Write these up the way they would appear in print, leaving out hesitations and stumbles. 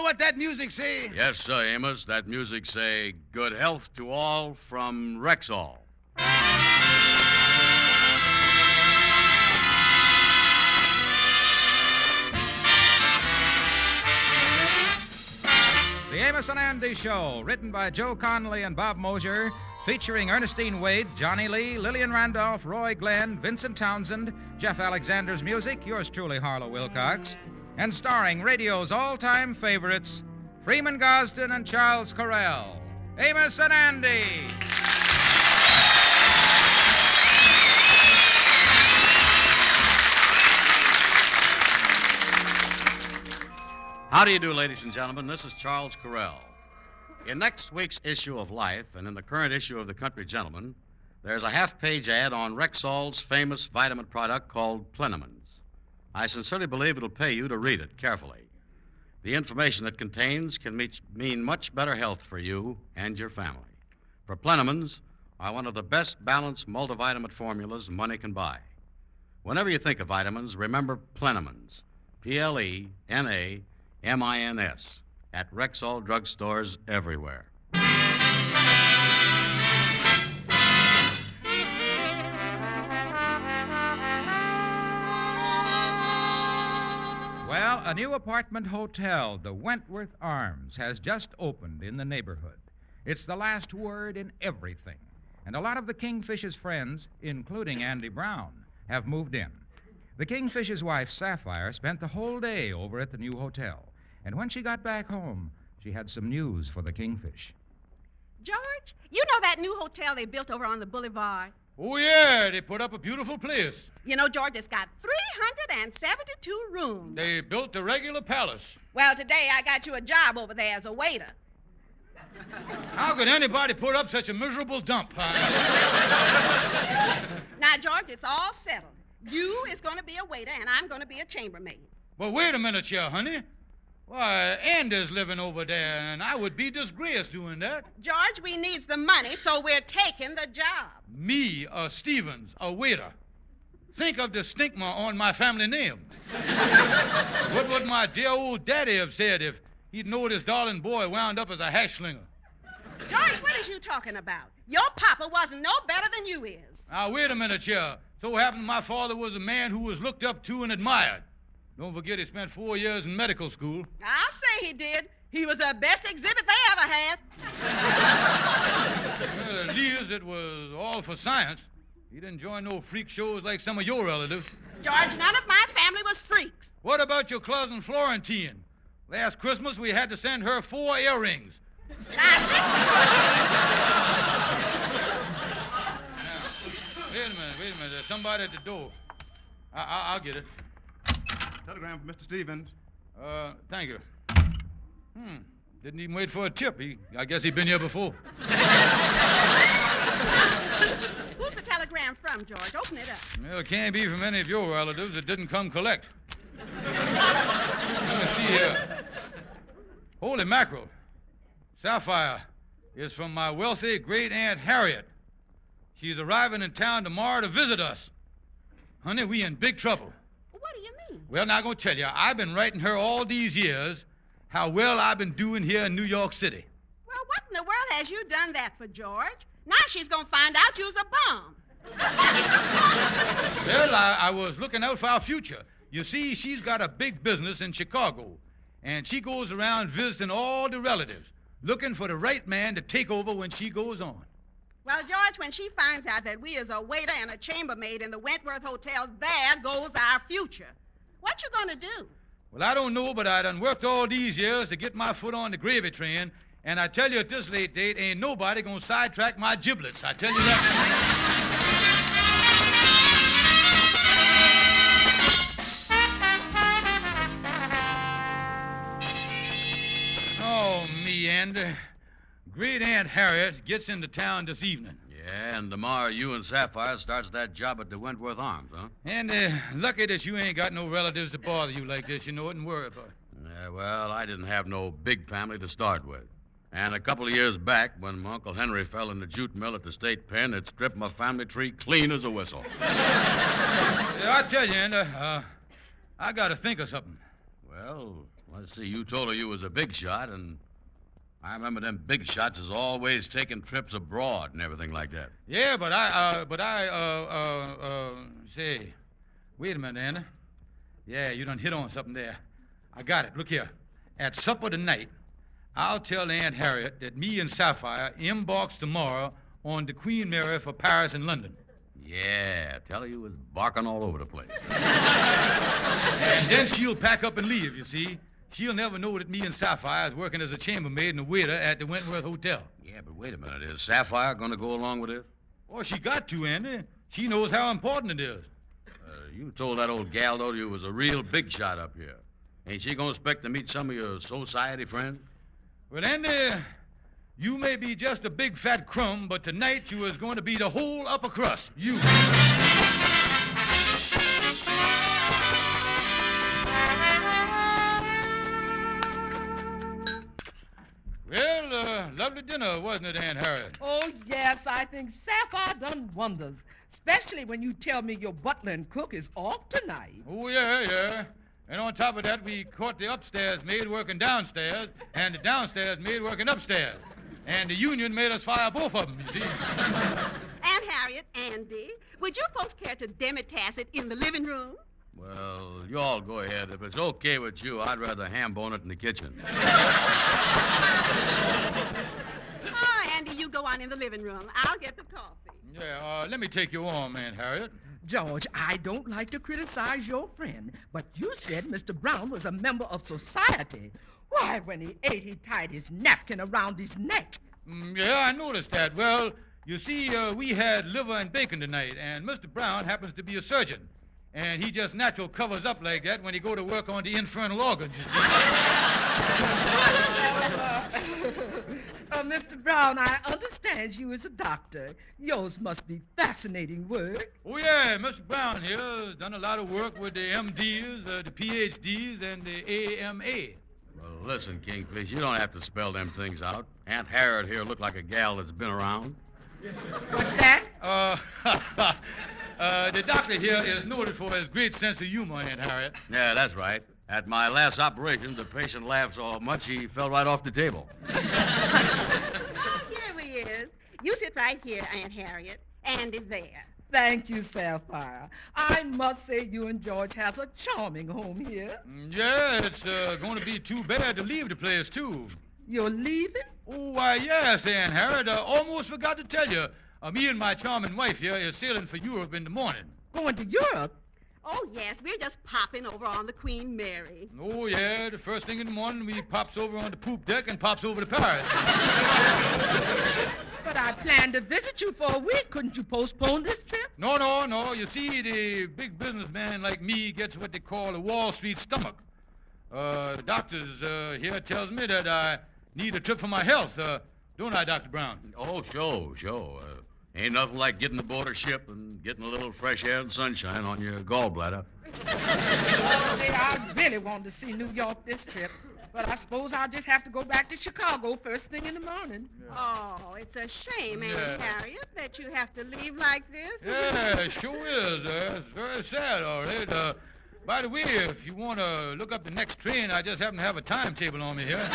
what that music say? Yes, sir, Amos. That music say, good health to all from Rexall. The Amos and Andy Show, written by Joe Connolly and Bob Mosier, featuring Ernestine Wade, Johnny Lee, Lillian Randolph, Roy Glenn, Vincent Townsend, Jeff Alexander's music, yours truly, Harlow Wilcox, and starring radio's all-time favorites, Freeman Gosden and Charles Correll. Amos and Andy. How do you do, ladies and gentlemen? This is Charles Correll. In next week's issue of Life and in the current issue of the Country Gentleman, there's a half-page ad on Rexall's famous vitamin product called Plenamins. I sincerely believe it'll pay you to read it carefully. The information it contains can mean much better health for you and your family. For Plenamins are one of the best balanced multivitamin formulas money can buy. Whenever you think of vitamins, remember Plenamins. Plenamins. At Rexall drugstores everywhere. Well, a new apartment hotel, the Wentworth Arms, has just opened in the neighborhood. It's the last word in everything. And a lot of the Kingfish's friends, including Andy Brown, have moved in. The Kingfish's wife, Sapphire, spent the whole day over at the new hotel. And when she got back home, she had some news for the Kingfish. George, you know that new hotel they built over on the boulevard? Oh, yeah, they put up a beautiful place. You know, George, it's got 372 rooms. They built a regular palace. Well, today I got you a job over there as a waiter. How could anybody put up such a miserable dump, huh? Now, George, it's all settled. You is going to be a waiter, and I'm going to be a chambermaid. Well, wait a minute here, honey. Why, Andy's living over there, and I would be disgraced doing that. George, we needs the money, so we're taking the job. Me, a Stevens, a waiter. Think of the stigma on my family name. What would my dear old daddy have said if he'd known his darling boy wound up as a hash slinger? George, what is you talking about? Your papa wasn't no better than you is. Now, wait a minute here. So happened my father was a man who was looked up to and admired. Don't forget he spent 4 years in medical school. I'll say he did. He was the best exhibit they ever had. Well, at least it was all for science. He didn't join no freak shows like some of your relatives. George, none of my family was freaks. What about your cousin Florentine? Last Christmas, we had to send her 4 earrings. Now, Wait a minute. There's somebody at the door. I'll get it. Telegram from Mr. Stevens. Thank you. Didn't even wait for a tip. I guess he'd been here before. who's the telegram from, George? Open it up. Well, it can't be from any of your relatives that didn't come collect. Let me see here. Holy mackerel. Sapphire is from my wealthy great-aunt Harriet. She's arriving in town tomorrow to visit us. Honey, we in big trouble. What do you mean? Well, now I'm going to tell you, I've been writing her all these years how well I've been doing here in New York City. Well, what in the world has you done that for, George? Now she's going to find out you's a bum. Well, I was looking out for our future. You see, she's got a big business in Chicago, and she goes around visiting all the relatives, looking for the right man to take over when she goes on. Well, George, when she finds out that we is a waiter and a chambermaid in the Wentworth Hotel, there goes our future. What you gonna do? Well, I don't know, but I done worked all these years to get my foot on the gravy train, and I tell you at this late date, ain't nobody gonna sidetrack my giblets. I tell you that. Oh, me, Andy. Great Aunt Harriet gets into town this evening. Yeah, and tomorrow you and Sapphire starts that job at the Wentworth Arms, huh? And lucky that you ain't got no relatives to bother you like this, you know it, and worry about it. Yeah, well, I didn't have no big family to start with. And a couple of years back, when my Uncle Henry fell in the jute mill at the state pen, it stripped my family tree clean as a whistle. Yeah, I tell you, Andy, I got to think of something. Well, Well, see, you told her you was a big shot, and I remember them big shots is always taking trips abroad and everything like that. Yeah, say, wait a minute, Andy. Yeah, you done hit on something there. I got it. Look here. At supper tonight, I'll tell Aunt Harriet that me and Sapphire embarks tomorrow on the Queen Mary for Paris and London. Yeah, tell her you was barking all over the place. And then she'll pack up and leave, you see. She'll never know that me and Sapphire is working as a chambermaid and a waiter at the Wentworth Hotel. Yeah, but wait a minute. Is Sapphire going to go along with this? Oh, she got to, Andy. She knows how important it is. You told that old gal, though, you was a real big shot up here. Ain't she going to expect to meet some of your society friends? Well, Andy, you may be just a big fat crumb, but tonight you is going to be the whole upper crust. You. Well, lovely dinner, wasn't it, Aunt Harriet? Oh, yes, I think Sapphire done wonders. Especially when you tell me your butler and cook is off tonight. Oh, yeah. And on top of that, we caught the upstairs maid working downstairs, and the downstairs maid working upstairs. And the union made us fire both of them, you see. Aunt Harriet, Andy, would you folks care to demitasse it in the living room? Well, you all go ahead. If it's okay with you, I'd rather ham bone it in the kitchen. Andy, you go on in the living room. I'll get the coffee. Yeah, let me take you on, Aunt Harriet. George, I don't like to criticize your friend, but you said Mr. Brown was a member of society. Why, when he ate, he tied his napkin around his neck. Yeah, I noticed that. Well, you see, we had liver and bacon tonight, and Mr. Brown happens to be a surgeon. And he just natural covers up like that when he go to work on the infernal organs. Mr. Brown, I understand you as a doctor. Yours must be fascinating work. Oh, yeah, Mr. Brown here has done a lot of work with the MDs, the PhDs, and the AMA. Well, listen, Kingfish, you don't have to spell them things out. Aunt Harriet here looked like a gal that's been around. What's that? The doctor here is noted for his great sense of humor, Aunt Harriet. Yeah, that's right. At my last operation, the patient laughed so much he fell right off the table. Oh, here he is. You sit right here, Aunt Harriet. Andy there. Thank you, Sapphire. I must say you and George has a charming home here. Yeah, it's going to be too bad to leave the place, too. You're leaving? Oh, why, yes, Aunt Harriet. Almost forgot to tell you. Me and my charming wife here is sailing for Europe in the morning. Going to Europe? Oh, yes, we're just popping over on the Queen Mary. Oh, yeah, the first thing in the morning, we pops over on the poop deck and pops over to Paris. But I planned to visit you for a week. Couldn't you postpone this trip? No. You see, the big businessman like me gets what they call a Wall Street stomach. The doctors here tells me that I need a trip for my health. Don't I, Dr. Brown? Oh, sure. Ain't nothing like getting aboard a ship and getting a little fresh air and sunshine on your gallbladder. I really want to see New York this trip, but I suppose I'll just have to go back to Chicago first thing in the morning. Yeah. Oh, it's a shame, Aunt Harriet, that you have to leave like this. Yeah, it sure is. It's very sad, all right. By the way, if you want to look up the next train, I just happen to have a timetable on me here.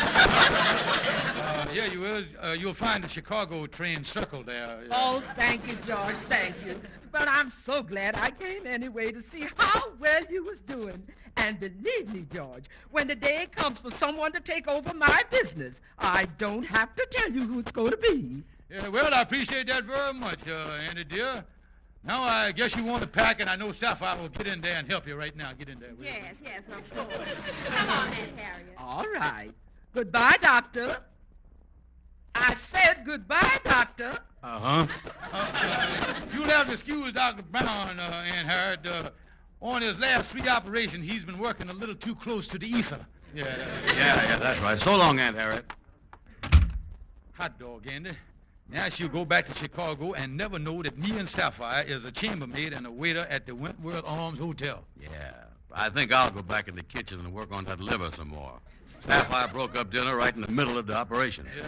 Yeah, you will. You'll find the Chicago train circled there. Yeah. Oh, thank you, George, thank you. But I'm so glad I came anyway to see how well you was doing. And believe me, George, when the day comes for someone to take over my business, I don't have to tell you who it's going to be. Yeah, well, I appreciate that very much, Andy, dear. Now I guess you want to pack, and I know Sapphire will get in there and help you right now. Get in there. Yes, of course. Come on, Aunt Harriet. All right. Goodbye, Doctor. I said goodbye, Doctor. Uh-huh. You'll have to excuse Dr. Brown, Aunt Harriet. On his last 3 operations, he's been working a little too close to the ether. Yeah, that's right. So long, Aunt Harriet. Hot dog, Andy. Now she'll go back to Chicago and never know that me and Sapphire is a chambermaid and a waiter at the Wentworth Arms Hotel. Yeah, I think I'll go back in the kitchen and work on that liver some more. Sapphire broke up dinner right in the middle of the operation. Yeah.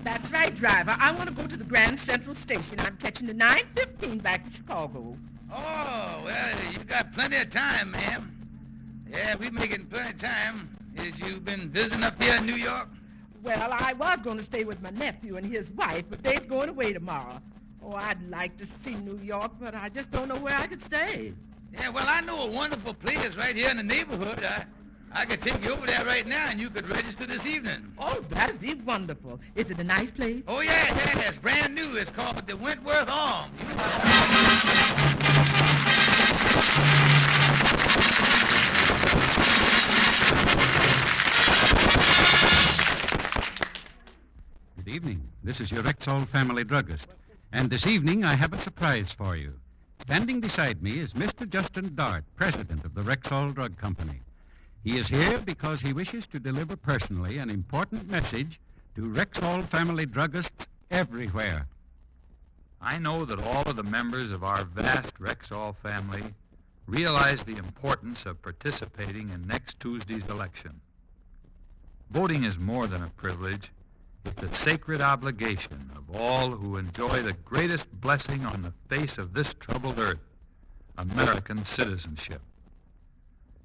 That's right. right, driver. I want to go to the Grand Central Station. I'm catching the 9:15 back to Chicago. Oh, well, you got plenty of time, ma'am. Yeah, we're making plenty of time. Is you been visiting up here in New York? Well, I was going to stay with my nephew and his wife, but they're going away tomorrow. Oh, I'd like to see New York, but I just don't know where I could stay. Yeah, well, I know a wonderful place right here in the neighborhood. I could take you over there right now, and you could register this evening. Oh, that'd be wonderful. Is it a nice place? Oh, yeah, it's brand new. It's called the Wentworth Arms. Good evening. This is your Rexall family druggist. And this evening I have a surprise for you. Standing beside me is Mr. Justin Dart, president of the Rexall Drug Company. He is here because he wishes to deliver personally an important message to Rexall family druggists everywhere. I know that all of the members of our vast Rexall family realize the importance of participating in next Tuesday's election. Voting is more than a privilege. It's a sacred obligation of all who enjoy the greatest blessing on the face of this troubled earth, American citizenship.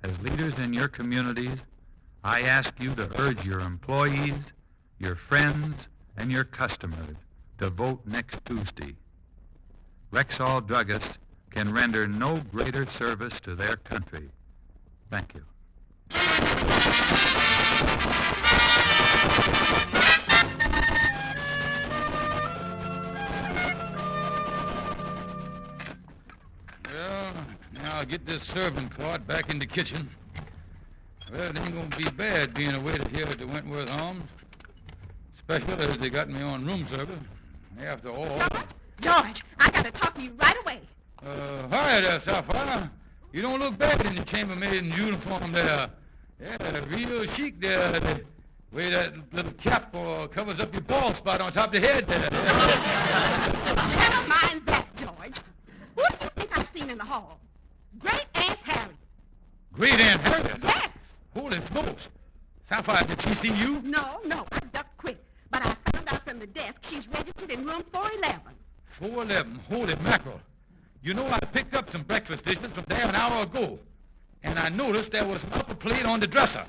As leaders in your communities, I ask you to urge your employees, your friends, and your customers to vote next Tuesday. Rexall druggists can render no greater service to their country. Thank you. Well, now I'll get this servant cart back in the kitchen. Well, it ain't gonna be bad being a waiter here at the Wentworth Arms. Especially as they got me on room service. After all... George, I got to talk to you right away. Hi there, Sapphire. You don't look bad in your chambermaid uniform there. Yeah, real chic there. The way that little cap covers up your bald spot on top of the head there. Never mind that, George. Who do you think I've seen in the hall? Great Aunt Harriet. Great Aunt Harriet? Yes. Holy smokes. Sapphire, did she see you? No, I ducked quick. But I found out from the desk she's registered in room 411. 411, holy mackerel. You know, I picked up some breakfast dishes from there an hour ago, and I noticed there was an upper plate on the dresser.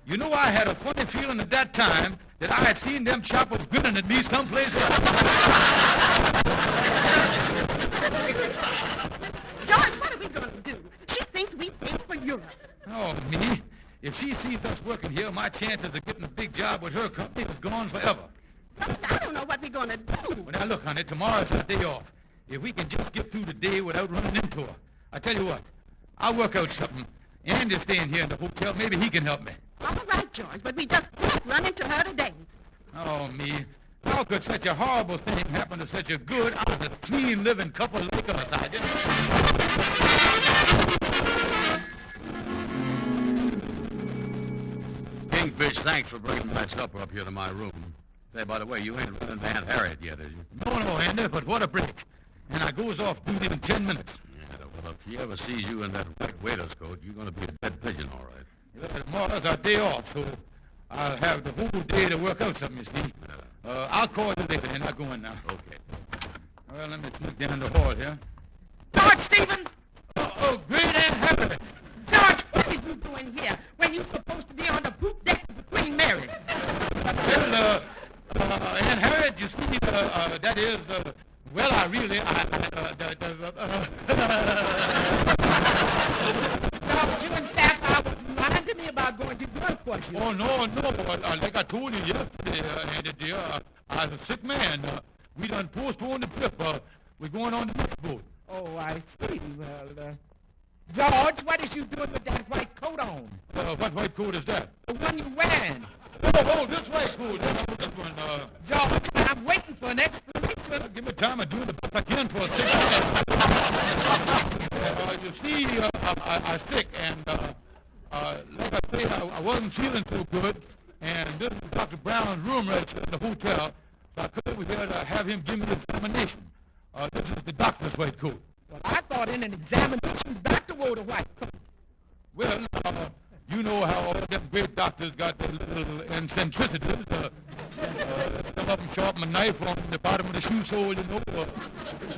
You know, I had a funny feeling at that time that I had seen them choppers grinning at me someplace else. George, what are we going to do? She thinks we came for Europe. Oh, me? If she sees us working here, my chances of getting a big job with her company is gone forever. But I don't know what we're going to do. Well, now, look, honey, tomorrow's our day off. If we can just get through the day without running into her, I tell you what, I'll work out something. Andy's staying here in the hotel. Maybe he can help me. All right, George, but we just can't run into her today. Oh, me. How could such a horrible thing happen to such a good, honest, clean-living couple like us? I just... Kingfish, thanks for bringing my supper up here to my room. Say, by the way, you ain't running to Aunt Harriet yet, is you? No, Andy, but what a break. And I goes off duty in 10 minutes. Yeah, well, if she ever sees you in that white waiter's coat, you're going to be a dead pigeon, all right. Yeah, tomorrow's our day off, so I'll have the whole day to work out something, you see. I'll call you later, and I'll go in now. Okay. Well, let me sneak down the hall here. George Stevens! Oh, great Aunt Harriet! George, what are you doing here when you're supposed to be on the poop deck of the Queen Mary? Well, Aunt Harriet, you see, that is, well, I really, George, you and Staff was lying to me about going to work for you. Oh, no, like I told you yesterday, Andy dear, I'm a sick man. We done postponed the trip. We're going on the next boat. Oh, I see. Well, George, what is you doing with that white coat on? What white coat is that? The one you wearing. Oh, this white coat. This one, George, I'm waiting for an explanation. give me time. I'm doing the best I can for a sick man. You see, I'm sick, and like I say, I wasn't feeling so good, and this is Dr. Brown's room right here in the hotel, so I couldn't over here to have him give me the examination. This is the doctor's white coat. Well, I thought in an examination, the doctor wore the white coat. Well, you know how all them great doctors got their little eccentricities. Some up and sharpen a knife on the bottom of the shoe sole, you know.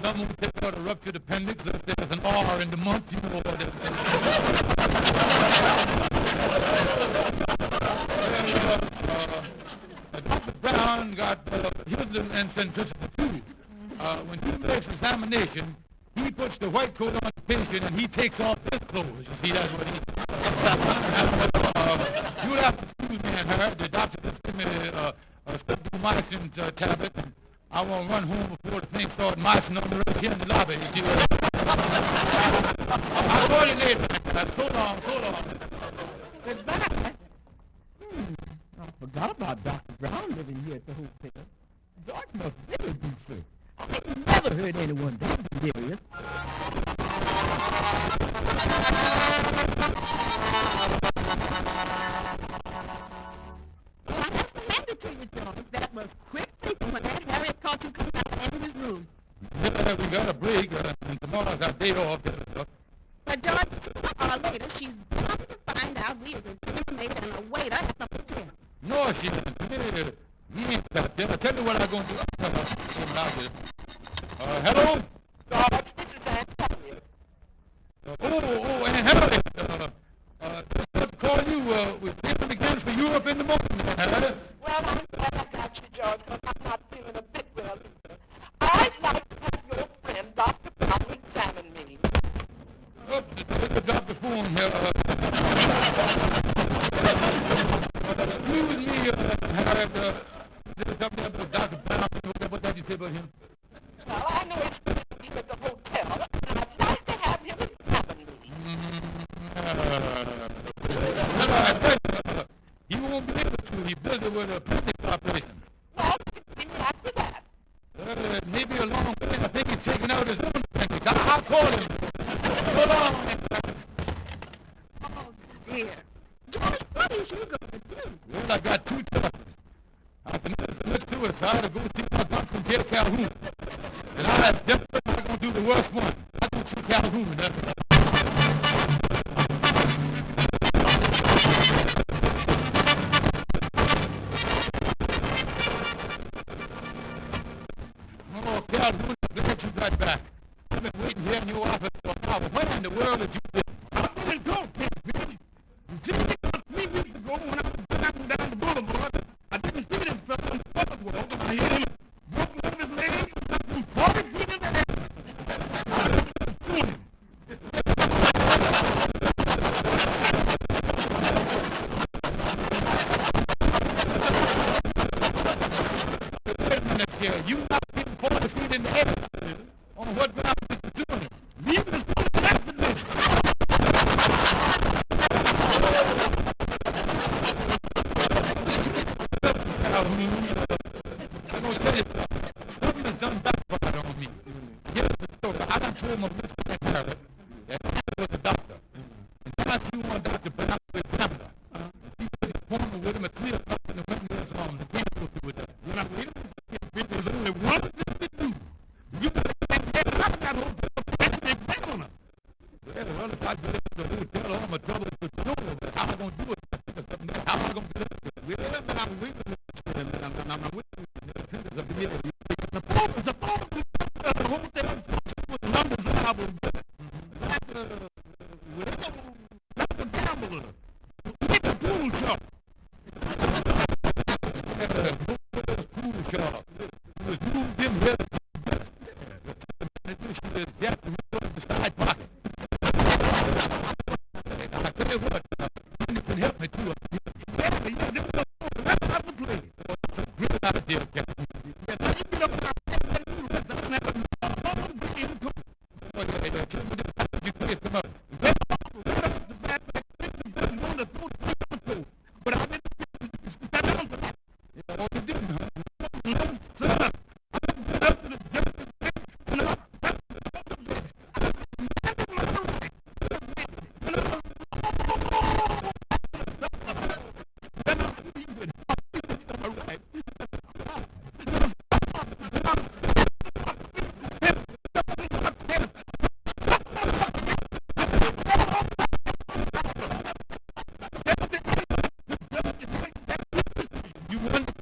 Someone will take out a ruptured appendix if there's an R in the month, you know. Dr. Brown got Hitler and centricity too. When he makes examination, he puts the white coat on the patient and he takes off his clothes. You see, that's what he you'll have to excuse me, Harriet. The doctor just give me a streptomycin tablet, and I won't run home before the thing starts micing on the right here in the lobby. You see, I'll call you later. So long, so long. Goodbye. I forgot about Dr. Brown living here at the hotel. George must really be sick. I never heard anyone that delirious. Well, I have to hand it to you, George. That was quick thinking when Aunt Harriet caught you coming out of Andrew's room. Yeah, we got a break, and tomorrow's our day off. But George, sooner or later, she's bound to find out we is a dinner maid and a waiter at the hotel. No, she isn't. He ain't got that. I'll tell you what I'm going to do. Hello? George, this is Aunt Harriet. Aunt Harriet. Let's call you. We're taking against for Europe in the morning, Aunt Harriet. Well, I'm glad I got you, George, because I'm not feeling a bit well either. I'd like to have your friend, Dr. Brown, examine me. The doctor's phone here. Excuse me, Harriet. There's something up with Dr. Brown. What did you say about him? Well, I know it's going to be at the hotel, and I'd like to have him examine me. He won't be able to. He's busy with a appendix operation. Well, see me after that. Maybe a long way. I think he's taking out his own appendix. I'll call him. So long. Oh, dear. George, what is you going to do? Well, I got two choices. I can commit suicide or go see my doctor and get Calhoun. And I'm definitely not going to do the worst one. I'm going to see Calhoun. That's right. Oh, Calhoun, I'm glad you got back. I've been waiting here in your office for an hour. When in the world did you get? I didn't go, baby. You didn't get 3 weeks ago when I was driving down the boulevard. I didn't see this fella on the boardwalk, and I hit him, broke one of his legs, and got him 40 feet in the air. I didn't shoot him. Wait a minute here. You not getting 40 feet in the air. On what ground did you do him? Leave this one an accident. I'm going to tell you something. Something has done backfired on me. Here's the story. I done told my Mr. Harriet that I was a doctor. And then I see one Dr. Brown with Canada. He was appointment with him at 3 o'clock in the windmill's arms. I can't go through with that. When I waited, there's only one thing to do. You got to get out of that hotel and examine him. Well, if I get into the hotel, all my trouble is with sure. But how am I going to do it? How am I going to get into it? Well, then I'm waiting. I'm waiting. The phone the hotel with numbers that I will get. Like a gambler. Get the pool shop. Pool shop. It was moved in here. She is deaf and in the side pocket. I tell you what, you can help me too. Yeah, this is the rest of the place. It's a great idea, Captain. Yeah, now you get up there and do the rest. I don't have a long day to go. Oh, yeah, you can get them up. Right up the back, you want to throw the thing. But I didn't stand down for that. Yeah, oh, you didn't, huh? No, sir. I didn't get up to the justice. No, that's the best. You want to